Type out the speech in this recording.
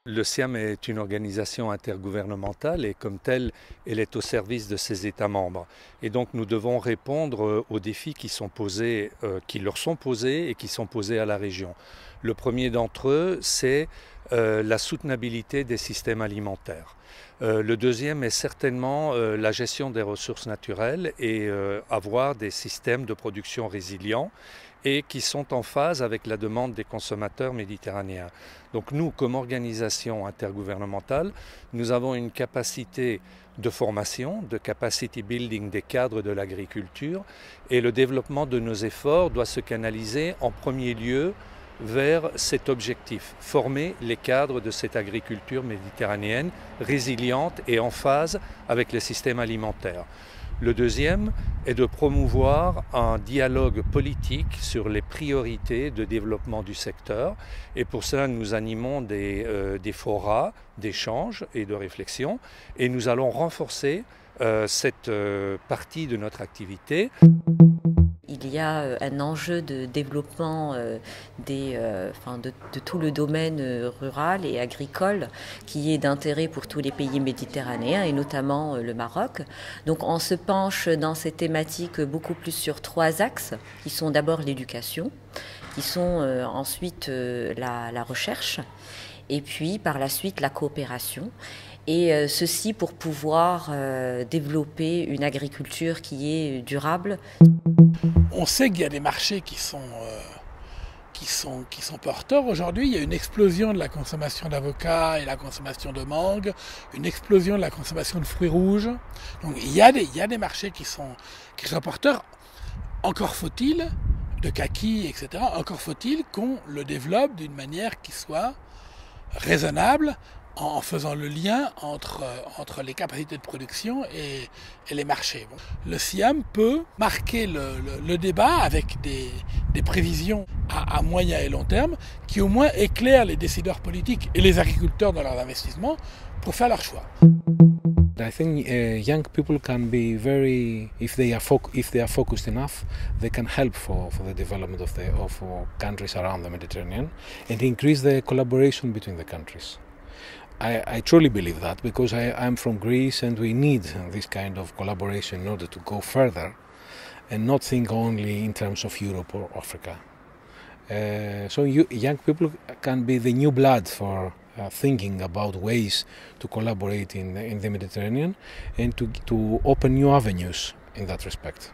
Le SIAM est une organisation intergouvernementale et comme telle, elle est au service de ses États membres. Et donc nous devons répondre aux défis qui sont posés, qui leur sont posés et qui sont posés à la région. Le premier d'entre eux, c'est la soutenabilité des systèmes alimentaires. Le deuxième est certainement la gestion des ressources naturelles et avoir des systèmes de production résilients et qui sont en phase avec la demande des consommateurs méditerranéens. Donc nous, comme organisation intergouvernementale, nous avons une capacité de formation, de capacity building des cadres de l'agriculture et le développement de nos efforts doit se canaliser en premier lieu vers cet objectif, former les cadres de cette agriculture méditerranéenne résiliente et en phase avec les systèmes alimentaires. Le deuxième est de promouvoir un dialogue politique sur les priorités de développement du secteur et pour cela nous animons des forats d'échange et de réflexion et nous allons renforcer cette partie de notre activité. Il y a un enjeu de développement de tout le domaine rural et agricole qui est d'intérêt pour tous les pays méditerranéens et notamment le Maroc. Donc on se penche dans ces thématiques beaucoup plus sur trois axes qui sont d'abord l'éducation, qui sont ensuite la recherche et puis par la suite la coopération. Et ceci pour pouvoir développer une agriculture qui est durable. On sait qu'il y a des marchés qui sont porteurs aujourd'hui. Il y a une explosion de la consommation d'avocats et la consommation de mangue, une explosion de la consommation de fruits rouges. Donc il y a des marchés qui sont porteurs. Encore faut-il, de kaki, etc., encore faut-il qu'on le développe d'une manière qui soit raisonnable, en faisant le lien entre les capacités de production et les marchés. Le SIAM peut marquer le débat avec des prévisions à moyen et long terme qui au moins éclairent les décideurs politiques et les agriculteurs dans leurs investissements pour faire leur choix. I think young people can be very, if they are focused enough, they can help for the development of countries around the Mediterranean and increase the collaboration between the countries. I truly believe that because I'm from Greece and we need this kind of collaboration in order to go further and not think only in terms of Europe or Africa. So young people can be the new blood for thinking about ways to collaborate in the Mediterranean and to open new avenues in that respect.